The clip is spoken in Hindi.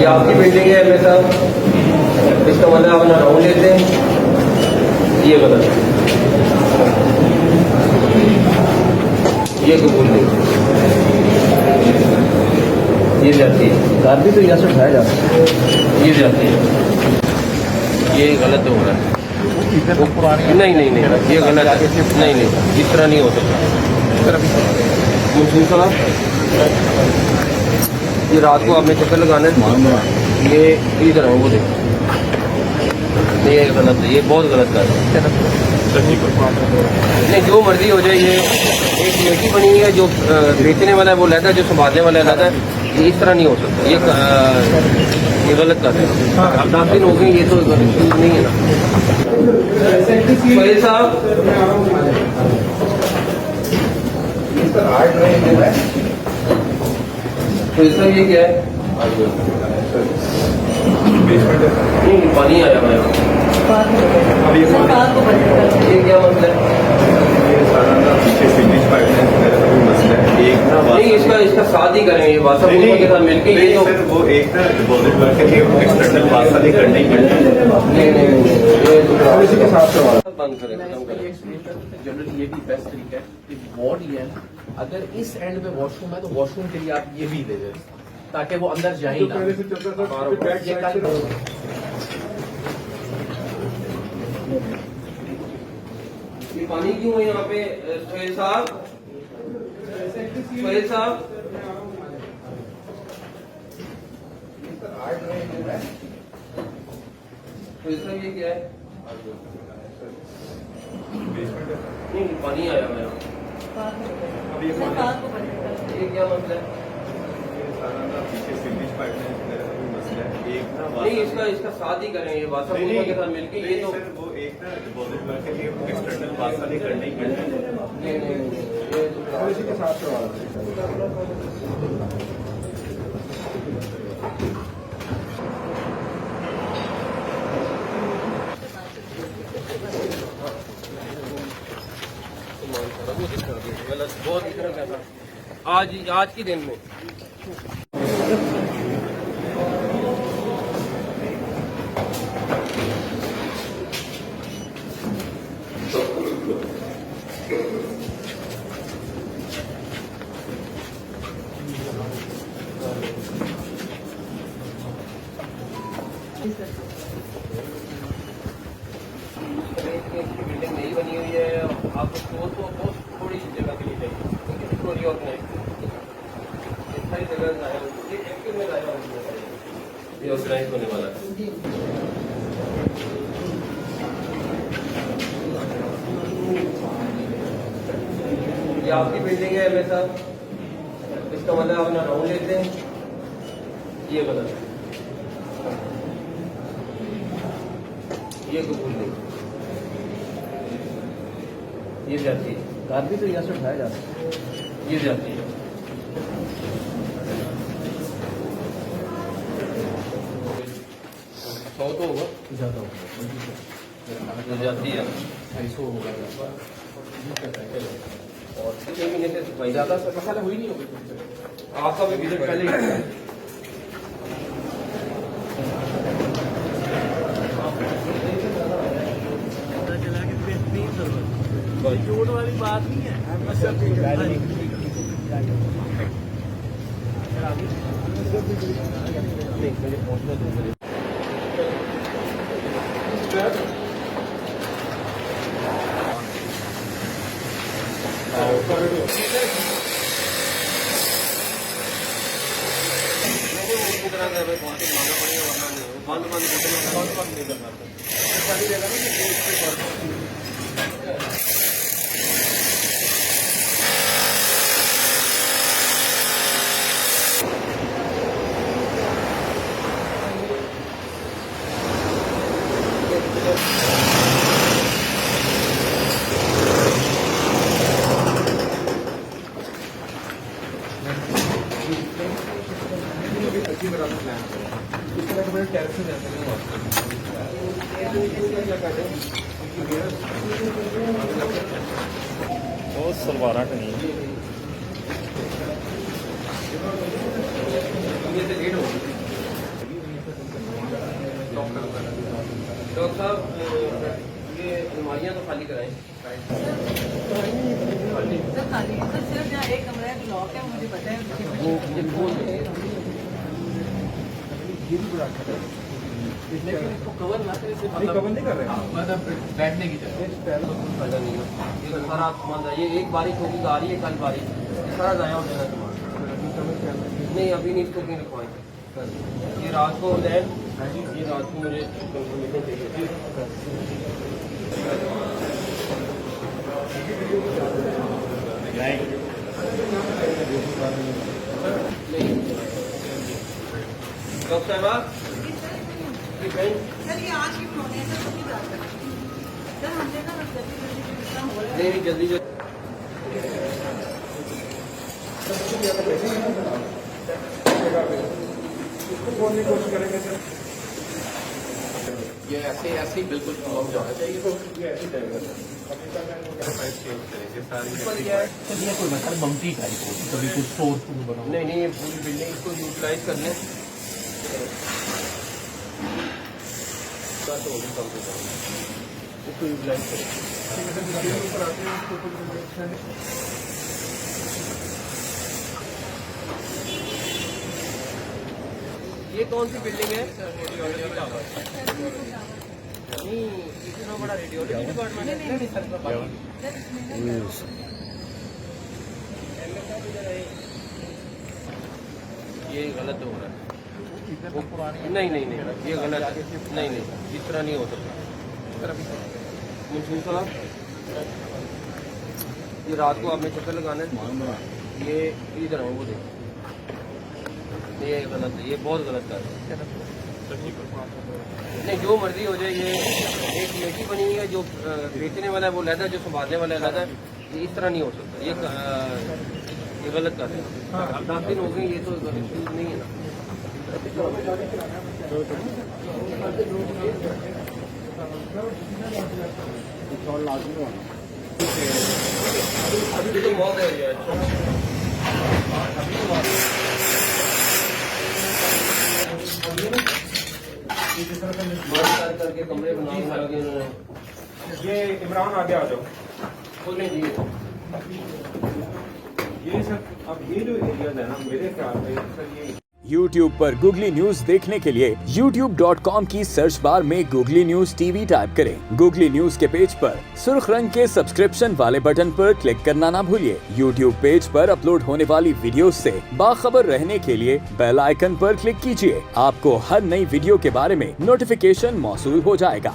ये आपकी बिल्डिंग है एमए साहब, इसका मतलब आप ना राउंड लेते हैं, ये गलत है, ये कबूल नहीं, ये जाती है कार भी तो यहाँ से उठाया जाता है, ये जाती है, ये गलत हो रहा है, वो पुरानी नहीं ये गलत है, नहीं इस तरह नहीं हो सकता। मुंशी साहब, ये रात को आपने चक्कर लगाना है, ये इधर है वो देखो, ये गलत है, ये बहुत गलत कर है। नहीं जो मर्जी हो जाए, ये एक कमेटी बनी हुई है, जो बेचने वाला है वो लेता है, जो संभालने वाला लेता है, ये इस तरह नहीं हो सकता, ये गलत कर रहे हैं। अब 10 दिन हो गए, ये तो नहीं है ना। फरीद साहब, फरीद साहब ये क्या है? नहीं पानी आया हुआ है, ये क्या मतलब नहीं, इसका साथ ही करेंगे, वासा के साथ मिलकर ये तो वो एक ना डिपॉजिट वर्क के लिए एक्सटर्नल वासा नहीं करना ही पड़ता नहीं इसी के साथ बंद करें। जनरली ये भी बेस्ट तरीका है कि वार्ड ही है ना, अगर इस एंड पे वॉशरूम है तो वॉशरूम के लिए आप ये भी दे दें ताकि वो अंदर जाए ही ना। ये पानी क्यों है यहाँ पे? सोहेल साहब, सोहेल साहब, ये क्या है? नहीं पानी आया हुआ है, ये क्या मतलब है? नहीं इसका साथ ही करेंगे, वासा के साथ मिलकर ये तो वो एक ना डिपॉजिट वर्क के लिए एक्सटर्नल वासा नहीं करना ही पड़ता नहीं इसी के साथ गलत बहुत इस तरह का आज के दिन में बिल्डिंग नहीं बनी हुई है, आपको स्टोर को बहुत थोड़ी सी जगह के लिए चाहिए, क्योंकि स्टोरी ऑर्गेनाइज सारी जगह लाया हुआ, ये एक्टिव में लाया हुआ है, ये ऑर्गेनाइज होने वाला है। ये आपकी बिल्डिंग है एमए साहब, इसका मतलब आप ना राउंड लेते हैं, ये गलत है, ये कबूल नहीं, ये जाती है कार भी तो यहाँ से उठाया जाता है, ये जाती है, सौ तो होगा ज़्यादा होगा, जाती है 250 होगा और 6 महीने से भाई ज़्यादा मसाला हुई नहीं होगी, आपका भी विजिट पहले ही चोट वाली बात नहीं है। नहीं मुझे पहुँचना दूर बहुत सलवारा टंगी साहब ये अलमारियाँ तो खाली कराएं। सर खाली है सर, सिर्फ यहाँ एक कमरा है, ब्लॉक है, मुझे पता है। लेकिन इसको कवर ना करें, सिर्फ कवर नहीं कर रहे हैं। मतलब बैठने की जगह। फायदा नहीं है, ये सारा सामान ये एक बारिश होगी आ रही है, कल बारिश ये सारा जाया हो जाएगा सामान। नहीं अभी नहीं, इसको क्यों रखवाएं। ये रात को लैन, ये रात को मुझे कंफर्मेशन चाहिए। कब साहबा सर ये आज की बनाने हैं सर, कभी बात करें सर, हमने ना जल्दी जितना हो रहा है। नहीं जल्दी जल्दी बोलने की कोशिश करेंगे सर। ये ऐसे ऐसे ही बिल्कुल कम जाना चाहिए। ये ऐसे ही जाएगा सर। अभी तक फाइल चेंज करेंगे सारी। ये कोई मतलब मल्टी टाइप हो, कभी कुछ स्टोर बनाओ। नहीं नहीं, ये पूरी बिल्डिंग इसको यूटिलाइज कर लें। इसको यूटिलाइज करें। ऊपर आते हैं उसको कुछ ये कौन सी बिल्डिंग है? नहीं इतना बड़ा रेडियोलॉजी डिपार्टमेंट है। ये गलत हो रहा है। वो पुरानी नहीं नहीं नहीं, ये गलत है। नहीं नहीं, इस तरह नहीं हो सकता। मंसूर साहब ये रात को आपने चक्कर लगाना है, ये इधर है वो देखो, ये गलत है, ये बहुत गलत कर रहे हैं। नहीं जो मर्जी हो जाए, ये एक कमेटी बनी हुई है, जो बेचने वाला है वो लहदा, जो संभालने वाला है लहदा। ये इस तरह नहीं हो सकता, ये गलत कर रहे हैं। 10 दिन हो गए, ये तो ठीक नहीं है ना। अभी तो बहुत है ये। करके कमरे बनाने लगे उन्होंने। ये इमरान आगे आ जाओ। बोले जी ये सर अब ये जो एरियाज है ना, मेरे ख्याल में सर ये YouTube पर गूगली न्यूज देखने के लिए youtube.com की सर्च बार में गूगली न्यूज टीवी टाइप करें। गूगली न्यूज के पेज पर सुर्ख रंग के सब्सक्रिप्शन वाले बटन पर क्लिक करना ना भूलिए। YouTube पेज पर अपलोड होने वाली वीडियोस से बाखबर रहने के लिए बेल आइकन पर क्लिक कीजिए। आपको हर नई वीडियो के बारे में नोटिफिकेशन मौसूल हो जाएगा।